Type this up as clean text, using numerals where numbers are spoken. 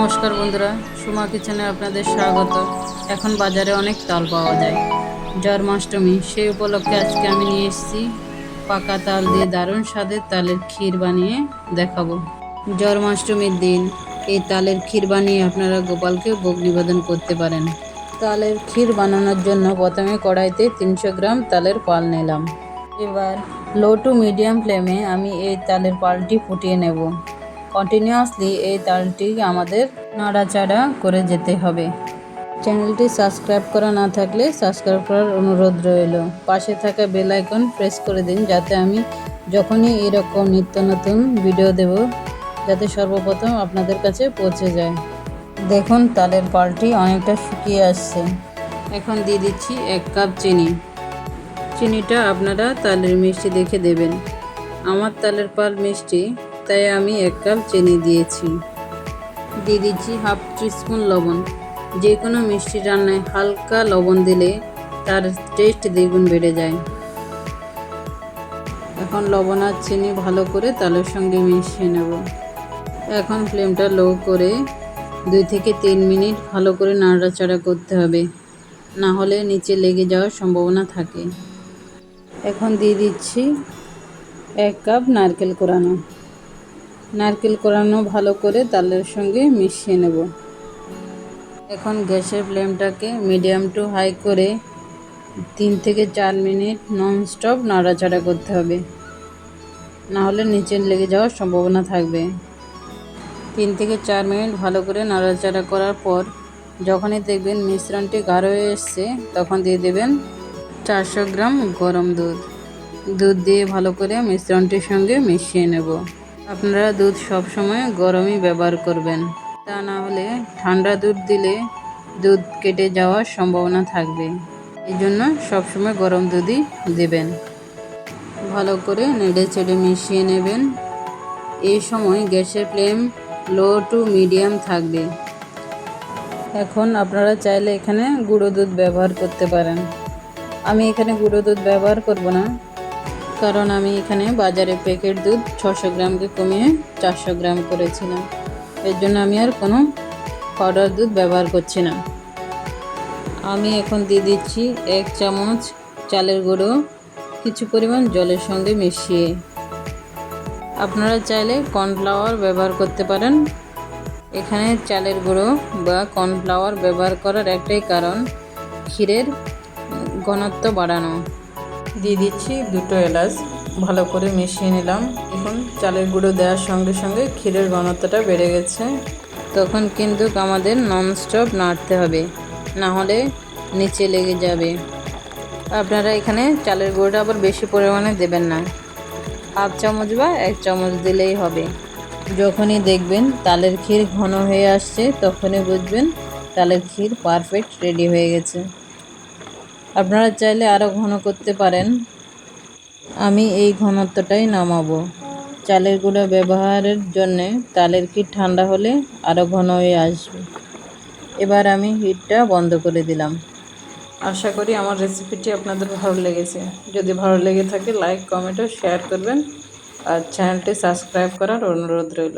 নমস্কার বন্ধুরা, সুমা কিচেনে আপনাদের স্বাগত। এখন বাজারে অনেক তাল পাওয়া যায়। জন্মাষ্টমী সেই উপলক্ষে আজকে আমি নিয়ে এসেছি পাকা তাল দিয়ে দারুণ স্বাদের তালের ক্ষীর বানিয়ে দেখাবো। জন্মাষ্টমীর দিন এই তালের ক্ষীর বানিয়ে আপনারা গোপালকে ভোগ নিবেদন করতে পারেন। তালের ক্ষীর বানানোর জন্য প্রথমে কড়াইতে 300 গ্রাম তালের পাল নিলাম। এবার লো টু মিডিয়াম ফ্লেমে আমি এই তালের পালটি ফুটিয়ে নেব। কন্টিনিউয়াসলি এই তালটি আমাদের নাড়াচাড়া করে যেতে হবে। চ্যানেলটি সাবস্ক্রাইব করা না থাকলে সাবস্ক্রাইব করার অনুরোধ রইল। পাশে থাকা বেল আইকন প্রেস করে দিন, যাতে আমি যখনই এরকম নিত্য নতুন ভিডিও দেব যাতে সর্বপ্রথম আপনাদের কাছে পৌঁছে যায়। দেখুন তালের পালটি অনেকটা শুকিয়ে আসছে। এখন দিয়ে দিচ্ছি 1 কাপ চিনি। চিনিটা আপনারা তালের মিষ্টি দেখে দেবেন। আমার তালের পাল মিষ্টি, তাই আমি 1 কাপ চিনি দিয়েছি। দিয়ে দিচ্ছি হাফ টিস্পুন লবণ। যে কোনো মিষ্টি রান্নায় হালকা লবণ দিলে তার টেস্ট দ্বিগুণ বেড়ে যায়। এখন লবণ আর চিনি ভালো করে তালের সঙ্গে মিশিয়ে নেব। এখন ফ্লেমটা লো করে 2 থেকে 3 মিনিট ভালো করে নাড়াচাড়া করতে হবে, না হলে নিচে লেগে যাওয়ার সম্ভাবনা থাকে। এখন দিয়ে দিচ্ছি 1 কাপ নারকেল কোরানো। নারকেল কোরানো ভালো করে তালের সঙ্গে মিশিয়ে নেব। এখন গ্যাসের ফ্লেমটাকে মিডিয়াম টু হাই করে 3 থেকে 4 মিনিট ননস্টপ নাড়াচাড়া করতে হবে, না হলে নিচে লেগে যাওয়ার সম্ভাবনা থাকবে। 3 থেকে 4 মিনিট ভালো করে নাড়াচাড়া করার পর যখনই দেখবেন মিশ্রণটি গাঢ় হয়ে এসছে, তখন দিয়ে দেবেন 400 গ্রাম গরম দুধ। দুধ দিয়ে ভালো করে মিশ্রণটির সঙ্গে মিশিয়ে নেব। আপনারা দুধ সবসময় গরমই ব্যবহার করবেন, তা না হলে ঠান্ডা দুধ দিলে দুধ কেটে যাওয়ার সম্ভাবনা থাকবে। এই জন্য সবসময় গরম দুধই দেবেন। ভালো করে নেড়ে চেড়ে মিশিয়ে নেবেন। এই সময় গ্যাসের ফ্লেম লো টু মিডিয়াম থাকবে। এখন আপনারা চাইলে এখানে গুঁড়ো দুধ ব্যবহার করতে পারেন। আমি এখানে গুঁড়ো দুধ ব্যবহার করব না, কারণ আমি এখানে বাজারে প্যাকেট দুধ 600 গ্রামকে কমিয়ে 400 গ্রাম করেছিলাম। এর জন্য আমি আর কোনো পাউডার দুধ ব্যবহার করছি না। আমি এখন দিয়ে দিচ্ছি 1 চামচ চালের গুঁড়ো কিছু পরিমাণ জলের সঙ্গে মিশিয়ে। আপনারা চাইলে কর্নফ্লাওয়ার ব্যবহার করতে পারেন। এখানে চালের গুঁড়ো বা কর্নফ্লাওয়ার ব্যবহার করার একটাই কারণ, ক্ষীরের ঘনত্ব বাড়ানো। দিয়ে দিচ্ছি 2টো এলাচ। ভালো করে মিশিয়ে নিলাম। এখন চালের গুঁড়ো দেওয়ার সঙ্গে সঙ্গে ক্ষীরের ঘনত্বটা বেড়ে গেছে। তখন কিন্তু আমাদের ননস্টপ নাড়তে হবে, না হলে নিচে লেগে যাবে। আপনারা এখানে চালের গুঁড়োটা আবার বেশি পরিমাণে দেবেন না, হাফ চামচ বা 1 চামচ দিলেই হবে। যখনই দেখবেন তালের ক্ষীর ঘন হয়ে আসছে, তখনই বুঝবেন তালের ক্ষীর পারফেক্ট রেডি হয়ে গেছে। আপনারা চাইলে আরও ঘন করতে পারেন। আমি এই ঘনত্বটাই নামাবো। চালের গুঁড়ো ব্যবহারের জন্যে তালের ক্ষীর ঠান্ডা হলে আরও ঘন হয়ে আসবে। এবার আমি হিটটা বন্ধ করে দিলাম। আশা করি আমার রেসিপিটি আপনাদের ভালো লেগেছে। যদি ভালো লেগে থাকে লাইক, কমেন্ট ও শেয়ার করবেন, আর চ্যানেলটি সাবস্ক্রাইব করার অনুরোধ রইল।